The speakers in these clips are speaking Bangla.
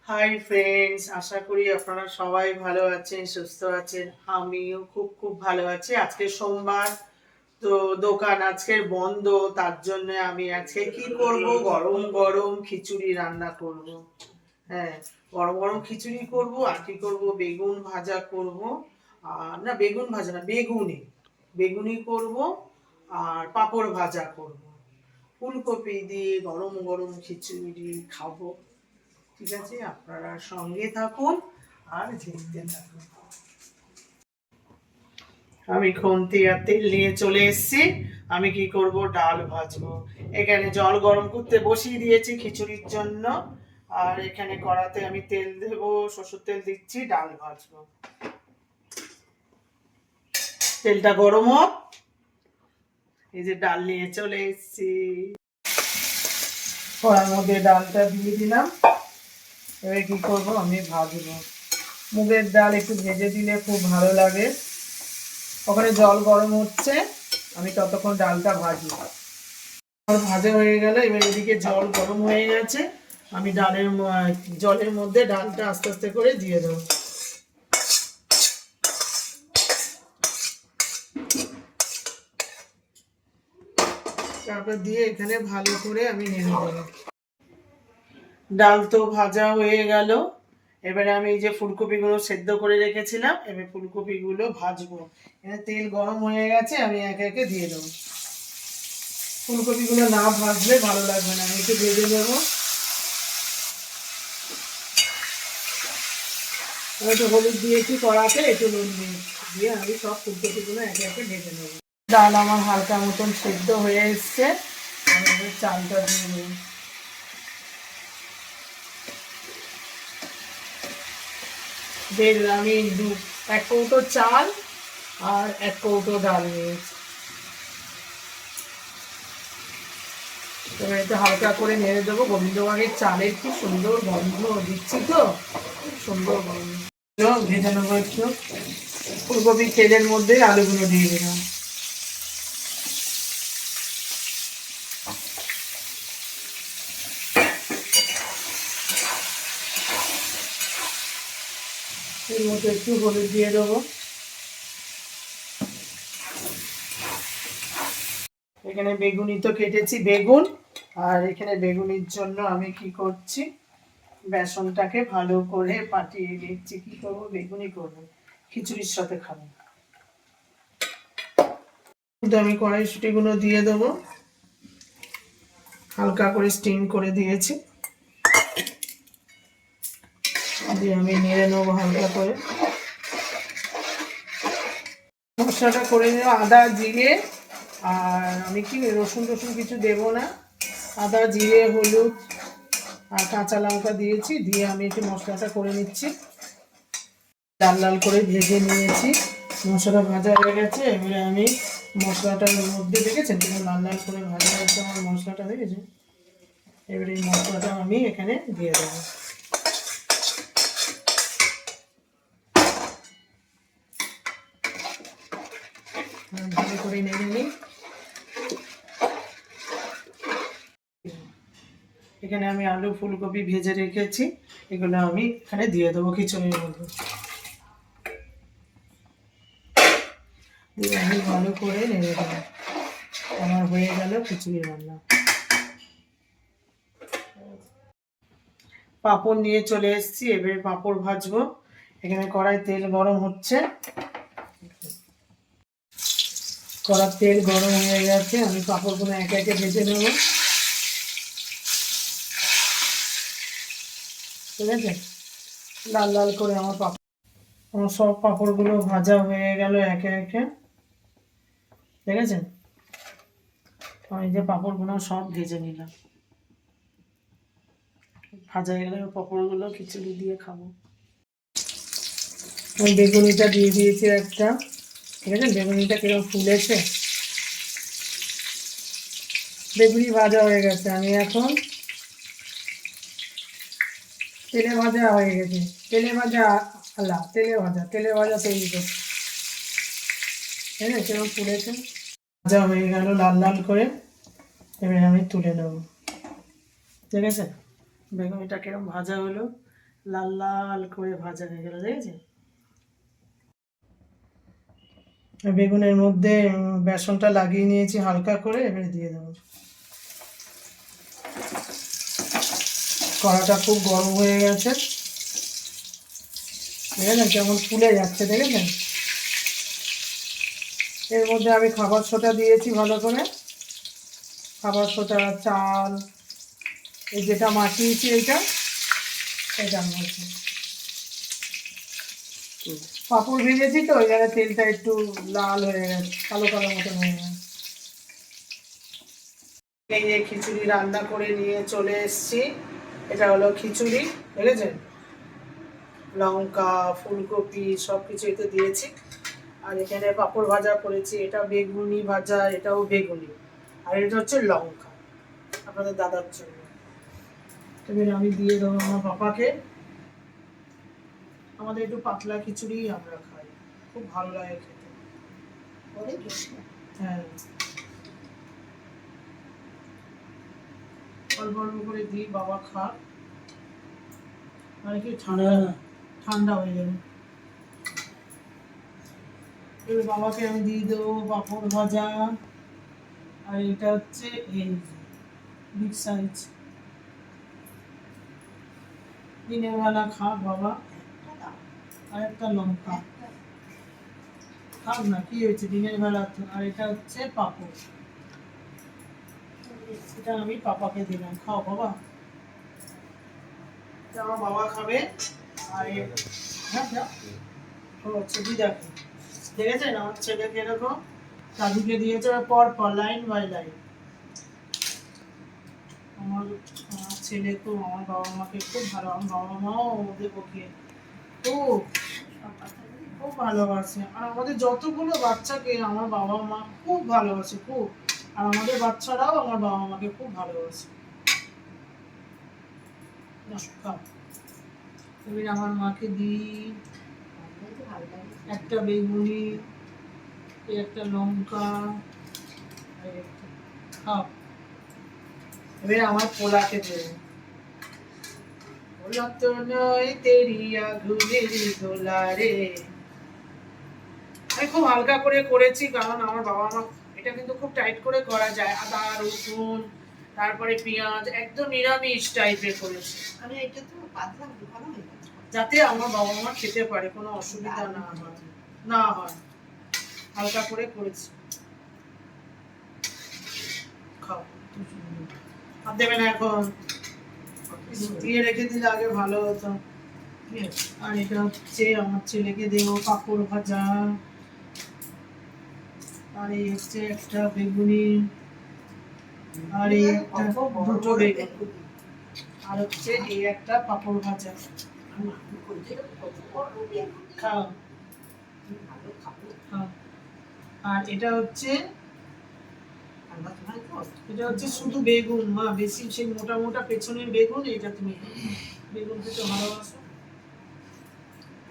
হাই ফ্রেন্ডস, আশা করি আপনারা সবাই ভালো আছেন, সুস্থ আছেন। আমিও খুব খুব ভালো আছি। আজকে সোমবার, তো দোকান আজকের বন্ধ। তার জন্য আমি আজকে কি করব, গরম গরম খিচুড়ি রান্না করব। হ্যাঁ, গরম গরম খিচুড়ি করব। আর কি করব, বেগুন ভাজা করব। আর না, বেগুন ভাজা না, বেগুনি বেগুনি করব। আর পাঁপড় ভাজা করব। ফুলকপি দিয়ে গরম গরম খিচুড়ি খাবো। ঠিক আছে, আপনারা সঙ্গে থাকুন আর দেখতে থাকুন। আমি খুন্তি আর তেল নিয়ে চলে এসেছি। আমি কি করব, ডাল ভাজবো। এখানে জল গরম করতে বসিয়ে দিয়েছি খিচুড়ির জন্য। আর এখানে কড়াতে আমি তেল দেব, সরষের তেল দিচ্ছি, ডাল ভাজবো। তেলটা গরম হোক। এই যে ডাল নিয়ে চলে এসেছি, কড়ার মধ্যে ডালটা দিয়ে দিলাম। এবার কি করব, আমি ভাজবো। মুগের ডাল একটু ভেজে দিলে খুব ভালো লাগে। ওখানে জল গরম হচ্ছে, আমি ততক্ষণ ডালটা ভাজি। ভাজা হয়ে গেল, এবার এদিকে জল গরম হয়ে গেছে। আমি জলের মধ্যে ডালটা আস্তে আস্তে করে দিয়ে দেবো। তারপর দিয়ে এখানে ভালো করে আমি নেড়ে দেবো। ডাল তো ভাজা হয়ে গেল। এবারে আমি এই যে ফুলকপিগুলো সেদ্ধ করে রেখেছিলাম, এবার ফুলকপিগুলো ভাজবো। এখানে তেল গরম হয়ে গেছে, আমি একে একে দিয়ে দেবো। ফুলকপিগুলো না ভাজলে ভালো লাগবে না, আমি একটু ভেজে নেবো। একটু হলুদ দিয়েছি কড়াতে, একটু নুন দিয়ে আমি সব ফুলকপিগুলো একে একে ভেজে নেব। ডাল আমার হালকা মতন সেদ্ধ হয়ে এসছে, আমি এবার চালটা দিয়ে দেবো। আমি এক কৌটো চাল আর এক কৌটো ডাল নিয়েছি। এবার একটু হালকা করে নেড়ে দেবো। গোবিন্দভোগের চালের কি সুন্দর গন্ধ দিচ্ছি, তো খুব সুন্দর গন্ধ। ভেজে নেবো একটু। ফুলকপির তেলের মধ্যে আলুগুলো দিয়ে দিলাম। এর মধ্যে একটু হলুদ দিয়ে দেবো। এখানে বেগুনি তো কেটেছি, বেগুন। আর এখানে বেগুনির জন্য আমি কি করছি, বেসনটাকে ভালো করে পাঠিয়ে দিচ্ছি। কি করবো, বেগুনি করবো, খিচুড়ির সাথে খাবো। আমি কড়াইশুঁটিগুলো দিয়ে দেবো, হালকা করে স্টিম করে দিয়েছি। দিয়ে আমি নেড়ে নেবো হালকা করে। মশলাটা করে নেবো, আদা জিরে। আর আমি কি রসুন কিছু দেবো না। আদা জিরে হলুদ আর কাঁচা লঙ্কা দিয়েছি, দিয়ে আমি একটু মশলাটা করে নিচ্ছি। লাল লাল করে ভেজে নিয়েছি। মশলা ভাজা হয়ে গেছে, এবারে আমি মশলাটার মধ্যে দেখেছেন কিন্তু লাল লাল করে ভাজা হয়েছে আমার মশলাটা, দেখেছেন। এবারে এই মশলাটা আমি এখানে দিয়ে দেবো। ভালো করে নেড়ে নিই। এখানে আমি আলু ফুলকপি ভেজে রেখেছি, এগুলো আমি এখানে দিয়ে দেবো খিচুড়ির মধ্যে। দিয়ে আমি ভালো করে নেড়ে দেবো। আমার হয়ে গেল খিচুড়ি রান্না। পাঁপড় নিয়ে চলে এসেছি, এবারে পাঁপড় ভাজবো। এখানে কড়াই তেল গরম হচ্ছে, কড়ার তেল গরম হয়ে গেছে, আমি পাঁপড়গুলো একে একে ভেজে নেব। ঠিক আছে, লাল লাল করে আমার সব পাঁপড়গুলো ভাজা হয়ে গেল একে একে। ঠিক আছে, আমি যে পাঁপড়গুলো সব ভেজে নিলাম। ভাজা হয়ে গেলে পাঁপড়গুলো খিচুড়ি দিয়ে খাবো। আমি বেগুনিটা দিয়ে দিয়েছি একটা। ঠিক আছে, বেগুনিটা কিরকম ফুলেছে। বেগুনি ভাজা হয়ে গেছে, আমি এখন তেলে ভাজা হয়ে গেছে। তেলে ভাজা তেলে ভাজা তৈরি করছি। ঠিক আছে, কিরকম ফুলেছে। ভাজা হয়ে গেল লাল লাল করে, এবারে আমি তুলে নেব। ঠিক আছে, বেগুনিটা কিরকম ভাজা হলো, লাল লাল করে ভাজা হয়ে গেল, দেখেছেন? বেগুনের মধ্যে বেসনটা লাগিয়ে নিয়েছি হালকা করে, এবারে দিয়ে দেবো। কড়াটা খুব গরম হয়ে গেছে, দেখেছেন কেমন ফুলে যাচ্ছে, দেখেছেন? এর মধ্যে আমি খাবার সোডা দিয়েছি ভালো করে, খাবার সোডা, চাল, এই যেটা মাখিয়েছি এটার মধ্যে পাঁপড় ভেজেছি তো ওই জায়গায় তেলটা একটু লাল হয়ে গেছে, কালো কালো মতন হয়ে গেছে। এই যে খিচুড়ি রান্না করে নিয়ে চলে এসেছি, এটা হলো খিচুড়ি, বুঝেছেন? লঙ্কা, ফুলকপি সব কিছু এতে দিয়েছি। আর এখানে পাঁপড় ভাজা করেছি, এটা বেগুনি ভাজা, এটাও বেগুনি, আর এটা হচ্ছে লঙ্কা আপনাদের দাদার জন্য। এবার আমি দিয়ে দেবো আমার পাপাকে। আমাদের একটু পাতলা খিচুড়ি আমরা খাই, খুব ভালো লাগে খেতে। হ্যাঁ, অল্প অল্প করে দিই, বাবা খা, মানে কি ঠান্ডা ঠান্ডা হয়ে যাবে। এবার বাবাকে আমি দিয়ে দেবো পাঁপড় ভাজা, আর এটা হচ্ছে এই বিগ সাইজ, দিনের বেলা খা বাবা। আর একটা লঙ্কা খাব না, কি হয়েছে দিনের বেলা তো। আর এটা হচ্ছে পাঁপড়, এটা আমি পাপাকে দিলাম, খাও বাবা, এটা আমার বাবা খাবে। আর হ্যাঁ ছবি দেখো, দেখেছেন আমার ছেলেকে এরকম দাদুকে দিয়েছে পর পর, লাইন বাই লাইন। আমার ছেলে তো আমার বাবা মাকে খুব ভালো, আমার বাবা মাও ওদের ওকে খুব খুব ভালোবাসে। আর আমাদের যতগুলো বাচ্চাকে আমার বাবা মা খুব ভালোবাসে, খুব। আর আমাদের বাচ্চারাও আমার বাবা মাকে খুব ভালোবাসে। এবার আমার মাকে দিই একটা বেগুনি, একটা লঙ্কা, খাও। এবার আমার পোলাকে দেবো, পোলা তো নয় তেরি আগুনের গোলা রে। আমি খুব হালকা করে করেছি, কারণ আমার বাবা মা, এটা কিন্তু খুব টাইট করে করা যায়, আদা রসুন তারপরে পেঁয়াজ, একদম নিরামিষ টাইপের করেছি আমি। এটা তো পাতলা ঢুকানো হয়ে গেছে, যাতে আমার বাবা মা খেতে পারে, কোনো অসুবিধা না হয়, হালকা করে করেছি। খাও, আর দেবে না এখন, দিয়ে রেখে দিলে আগে ভালো হতো। আর এটা হচ্ছে আমার ছেলেকে দেবো পাঁপড় ভাজা, আর এই হচ্ছে একটা বেগুনি, আর এই একটা দুটো বেগুনি, আর হচ্ছে এই একটা পাঁপড় ভাজা। খাও, আর এটা হচ্ছে শুধু বেগুন, মা বেশি সেই মোটা মোটা পেছনের বেগুন, এটা তুমি বেগুন খেতে ভালোবাসো।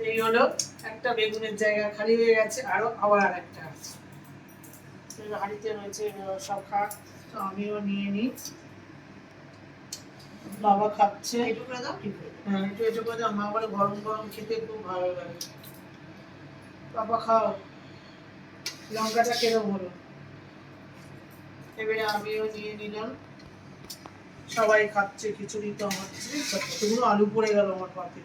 এই হলো একটা বেগুনের জায়গা খালি হয়ে গেছে, আবার আরেকটা আছে হাঁড়িতে রয়েছে, সব খাক, তো আমিও নিয়ে নিই। বাবা খাচ্ছে, হ্যাঁ একটু এটা করে দাও, মা বলে গরম গরম খেতে খুব ভালো লাগে। বাবা খাও, লঙ্কাটা কেরম হলো। এবারে আমিও নিয়ে নিলাম, সবাই খাচ্ছে খিচুড়ি তো আমার। কতগুলো আলু পড়ে গেল আমার পাতে,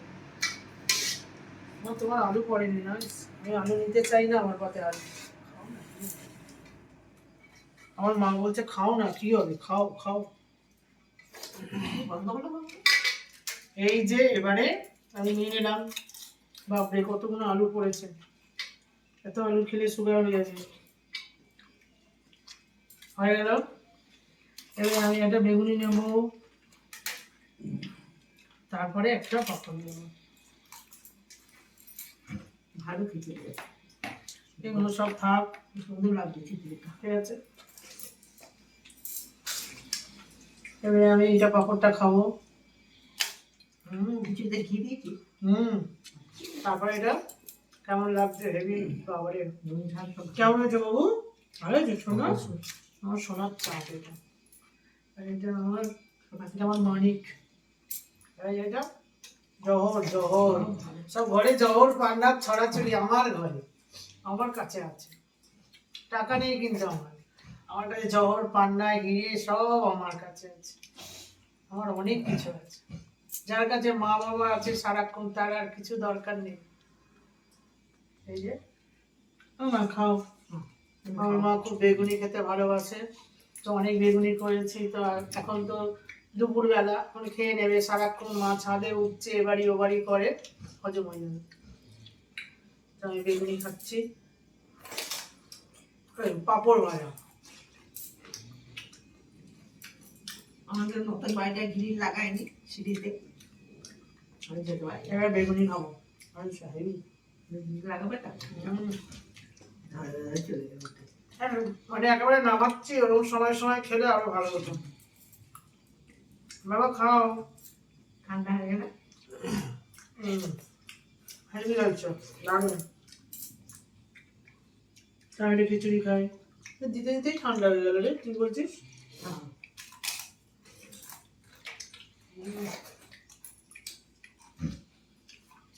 তোমার আলু পড়েনি না, আমি আলু নিতে চাই না আমার পাতে আলু। আমার মা বলছে খাও না, কি হবে, খাও খাও। এই যে এবারে আমি নিয়ে নিলাম, বাপরে কতগুলো আলু পড়েছে, এত আলু খেলে সুগার হয়ে যাবে। হয়ে গেল, এবার আমি একটা বেগুনি নেব, তারপরে একটা পাঁপড় নেব, ভালো খিচুড়ি, এগুলো সব থাক, সুন্দর লাগবে খিচুড়িটা, ঠিক আছে। এবারে আমি এটা পাঁপড়টা খাবো, খিচুড়িতে ঘি দিয়েছি, তারপরে এটা কেমন লাগছে, হেভি, বাবারে কেমন হয়েছে বাবু, ভালো হয়েছে সোনা, আমার সোনার চাপ এটা। আর এটা আমার মানিক, এটা জহর জহর সব ঘরে জহর পান্নার ছড়াছড়ি, আমার ঘরে আমার কাছে আছে, টাকা নেই কিন্তু আমার কাছে জহর পান্না হিরে সব আমার কাছে আছে, আমার অনেক কিছু আছে। যার কাছে মা বাবা আছে সারাক্ষণ তার আর কিছু দরকার নেই। এই যে মা খাও, আমার মা খুব বেগুনি খেতে ভালোবাসে, তো অনেক বেগুনি করেছি, তো এখন তো দুপুরবেলা এখন খেয়ে নেবে, সারাক্ষণ মা ছাদে উঠছে এবারই ওবারই করে, হজম হয়ে যাবে। তো আমি বেগুনি খাচ্ছি, পাঁপড় ভাজা। আমাদের নতুন বাড়িটা গ্রিল লাগায়নি সিঁড়িতে, এবার বেগুনি খাবো। লাগাবে তা চলে যাবে। মানে একেবারে নামাচ্ছি, ওরকম সময় সময় খেলে আরো ভালো হতো। বাবা খাও। ঠান্ডা হয়ে গেলে হেভি লাগছে, দারুণ। তাহলে খিচুড়ি খাই, দিতে দিতেই ঠান্ডা হয়ে গেল রে, কি বলছিস?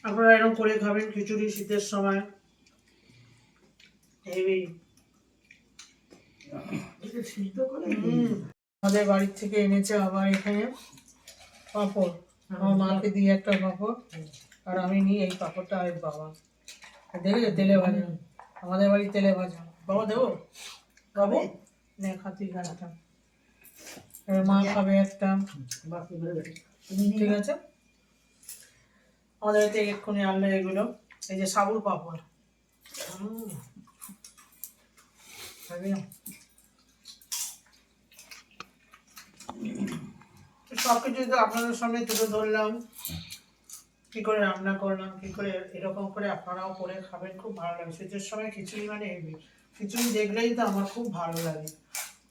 আপনারা এরকম করে খাবেন খিচুড়ি শীতের সময়, হেভি। সিদ্ধ করে আমাদের বাড়ির থেকে এনেছে আবার এখানে পাঁপড়, আমার মাকে দিয়ে একটা পাঁপড়, আর আমি নিই এই পাঁপড়টা। আর বাবা দেখে তেলে ভাজা, আমাদের বাড়ি তেলে ভাজা। বাবা দেবো? বাবু নে খাতি একটা, এবার মা খাবে একটা, ঠিক আছে? আমাদের বাড়িতে এক্ষুনি আনলো এগুলো, এই যে সাবুর পাঁপড়। সবকিছু তো আপনাদের সামনে তুলে ধরলাম, কি করে রান্না করলাম, কি করে এরকম করে আপনারাও করে খাবেন, খুব ভালো লাগে। শীতের সময় খিচুড়ি মানে হেভি, খিচুড়ি দেখলেই তো আমার খুব ভালো লাগে।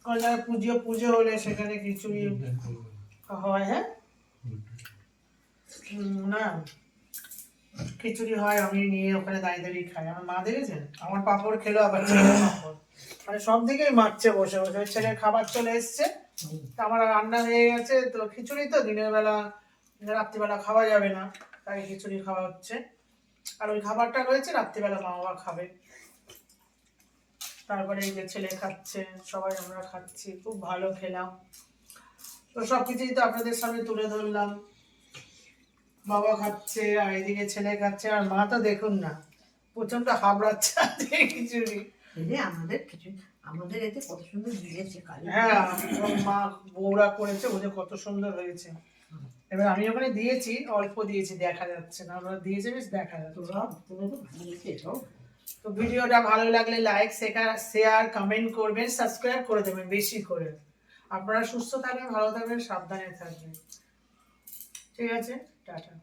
কারণ যারা পুজো পুজো হলে সেখানে খিচুড়ি হয়। হ্যাঁ না, খিচুড়ি হয়, আমি নিয়ে ওখানে দাঁড়িয়ে দাঁড়িয়ে খাই। আমার মা দেখেছেন আমার পাঁপড় খেলো, আবার ছেলের পাঁপড়, মানে সব দিকেই মারছে বসে বসে। ছেলের খাবার চলে এসছে, তা আমার রান্না হয়ে গেছে, তো খিচুড়ি তো দিনের বেলা রাত্রিবেলা খাওয়া যাবে না, তাই খিচুড়ি খাওয়া হচ্ছে। আর ওই খাবারটা রয়েছে রাত্রিবেলা মা বাবা খাবে। তারপরে এই যে ছেলে খাচ্ছে, সবাই আমরা খাচ্ছি, খুব ভালো খেলাম। তো সবকিছুই তো আপনাদের সামনে তুলে ধরলাম। বাবা খাচ্ছে আর এদিকে ছেলে খাচ্ছে, আর মা তো দেখুন না প্রচন্ড হাবড়াচ্ছে খিচুড়ি। আমাদের কিছু আমাদের এতে কত সুন্দর দিয়েছে কালী। হ্যাঁ মা বৌরা করেছে, ওদের কত সুন্দর হয়েছে। এবার আমি ওখানে দিয়েছি, অল্প দিয়েছি, দেখা যাচ্ছে না, আমরা দিয়েছি বেশ দেখা যাচ্ছে। তো ভিডিওটা ভালো লাগলে লাইক শেয়ার কমেন্ট করবেন, সাবস্ক্রাইব করে দেবেন বেশি করে। আপনারা সুস্থ থাকবেন, ভালো থাকবেন, সাবধানে থাকবেন। ঠিক আছে, টাটা।